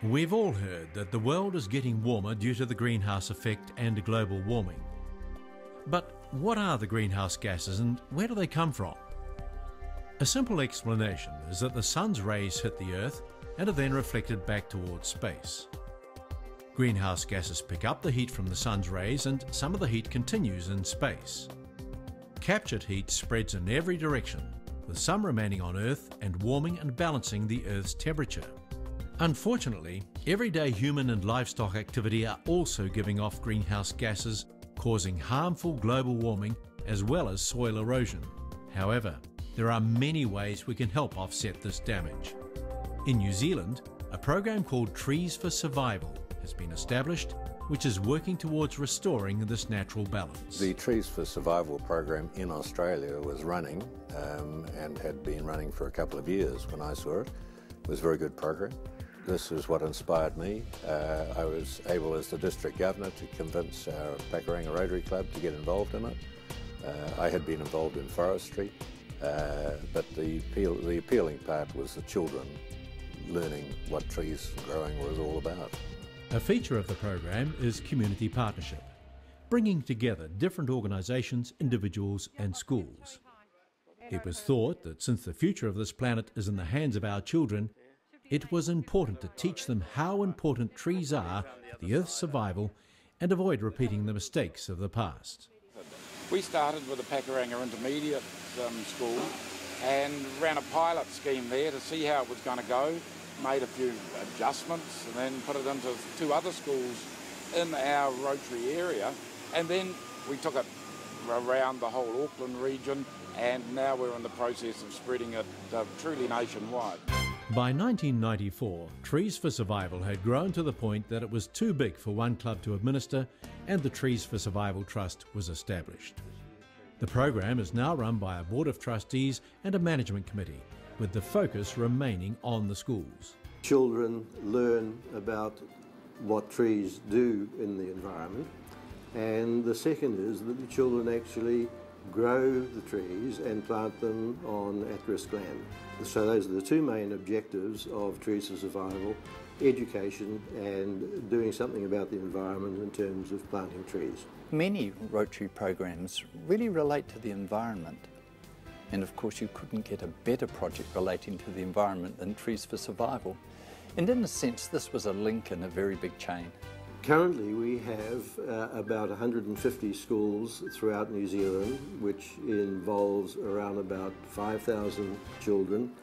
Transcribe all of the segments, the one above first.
We've all heard that the world is getting warmer due to the greenhouse effect and global warming. But what are the greenhouse gases and where do they come from? A simple explanation is that the sun's rays hit the Earth and are then reflected back towards space. Greenhouse gases pick up the heat from the sun's rays and some of the heat continues in space. Captured heat spreads in every direction, with some remaining on Earth and warming and balancing the Earth's temperature. Unfortunately, everyday human and livestock activity are also giving off greenhouse gases, causing harmful global warming as well as soil erosion. However, there are many ways we can help offset this damage. In New Zealand, a program called Trees for Survival has been established, which is working towards restoring this natural balance. The Trees for Survival program in Australia was running and had been running for a couple of years when I saw it. It was a very good program. This is what inspired me. I was able as the district governor to convince our Pakuranga Rotary Club to get involved in it. I had been involved in forestry, but the appealing part was the children learning what trees growing was all about. A feature of the program is community partnership, bringing together different organisations, individuals and schools. It was thought that since the future of this planet is in the hands of our children, it was important to teach them how important trees are for the Earth's survival and avoid repeating the mistakes of the past. We started with a Pakuranga Intermediate School and ran a pilot scheme there to see how it was going to go, made a few adjustments and then put it into 2 other schools in our Rotary area, and then we took it around the whole Auckland region, and now we're in the process of spreading it truly nationwide. By 1994, Trees for Survival had grown to the point that it was too big for one club to administer, and the Trees for Survival Trust was established. The program is now run by a board of trustees and a management committee, with the focus remaining on the schools. Children learn about what trees do in the environment, and the second is that the children actually grow the trees and plant them on at-risk land. So those are the 2 main objectives of Trees for Survival: education and doing something about the environment in terms of planting trees. Many Rotary programs really relate to the environment, and of course you couldn't get a better project relating to the environment than Trees for Survival. And in a sense this was a link in a very big chain. Currently we have about 150 schools throughout New Zealand, which involves around about 5,000 children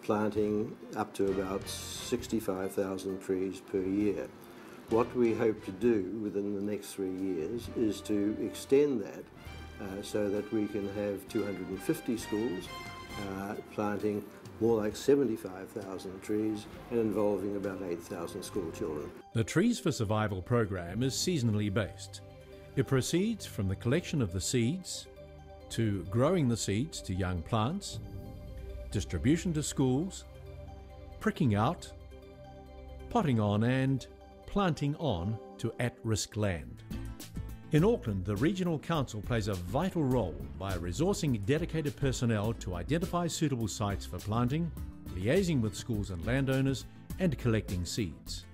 planting up to about 65,000 trees per year. What we hope to do within the next 3 years is to extend that so that we can have 250 schools planting more like 75,000 trees and involving about 8,000 school children. The Trees for Survival program is seasonally based. It proceeds from the collection of the seeds, to growing the seeds to young plants, distribution to schools, pricking out, potting on and planting on to at-risk land. In Auckland, the Regional Council plays a vital role by resourcing dedicated personnel to identify suitable sites for planting, liaising with schools and landowners, and collecting seeds.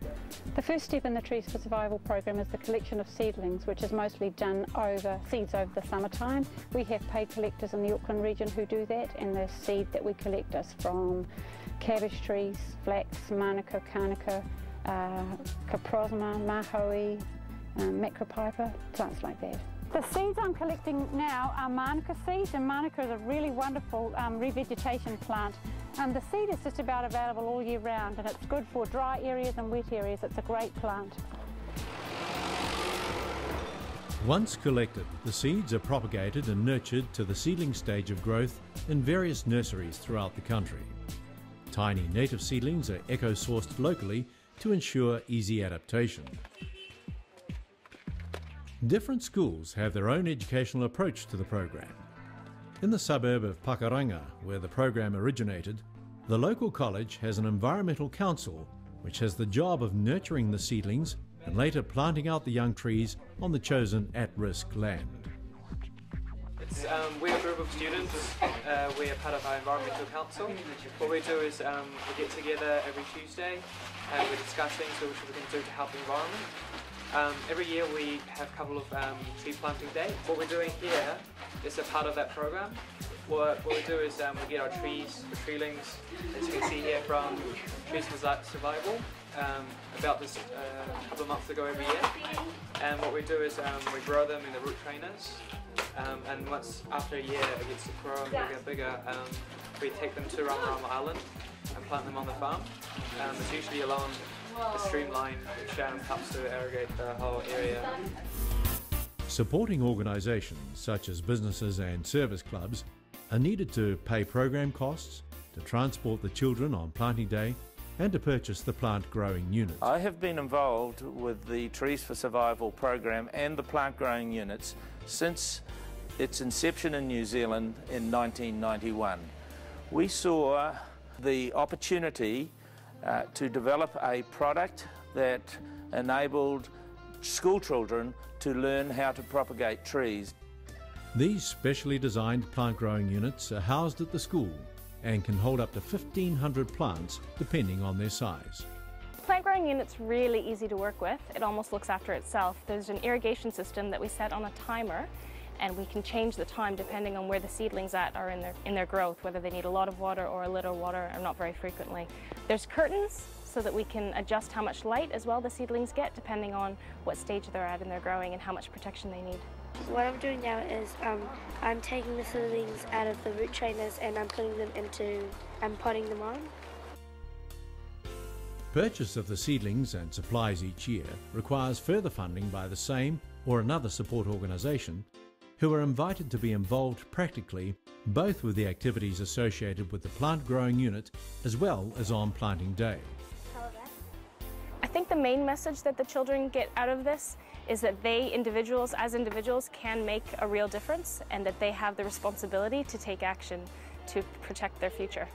The first step in the Trees for Survival program is the collection of seedlings, which is mostly done over the summertime. We have paid collectors in the Auckland region who do that, and the seed that we collect is from cabbage trees, flax, manuka, kanuka, caprosma, mahoe, macropipa, plants like that. The seeds I'm collecting now are manuka seeds, and manuka is a really wonderful revegetation plant. The seed is just about available all year round, and it's good for dry areas and wet areas. It's a great plant. Once collected, the seeds are propagated and nurtured to the seedling stage of growth in various nurseries throughout the country. Tiny native seedlings are eco-sourced locally to ensure easy adaptation. Different schools have their own educational approach to the program. In the suburb of Pakuranga, where the program originated, the local college has an environmental council which has the job of nurturing the seedlings and later planting out the young trees on the chosen at-risk land. We're a group of students. We're part of our environmental council. What we do is we get together every Tuesday and we're discussing what we can do to help the environment. Every year we have a couple of tree planting days. What we're doing here is a part of that program. What we do is we get our trees, the treelings, as you can see here from Trees for Survival, about this a couple of months ago every year. And what we do is we grow them in the root trainers, and once after a year it gets to grow and bigger, we take them to Rotary Island and plant them on the farm. It's usually along the streamline which helps to irrigate the whole area. Supporting organisations such as businesses and service clubs are needed to pay program costs, to transport the children on planting day, and to purchase the plant growing units. I have been involved with the Trees for Survival program and the plant growing units since its inception in New Zealand in 1991. We saw the opportunity to develop a product that enabled school children to learn how to propagate trees. These specially designed plant growing units are housed at the school and can hold up to 1,500 plants depending on their size. Plant growing unit's really easy to work with. It almost looks after itself. There's an irrigation system that we set on a timer, and we can change the time depending on where the seedlings are in their growth, whether they need a lot of water or a little water or not very frequently. There's curtains so that we can adjust how much light as well the seedlings get depending on what stage they're at in their growing and how much protection they need. What I'm doing now is I'm taking the seedlings out of the root trainers and I'm putting them I'm potting them on. Purchase of the seedlings and supplies each year requires further funding by the same or another support organisation who are invited to be involved practically both with the activities associated with the plant growing unit as well as on planting day. I think the main message that the children get out of this is that they, as individuals, can make a real difference and that they have the responsibility to take action to protect their future.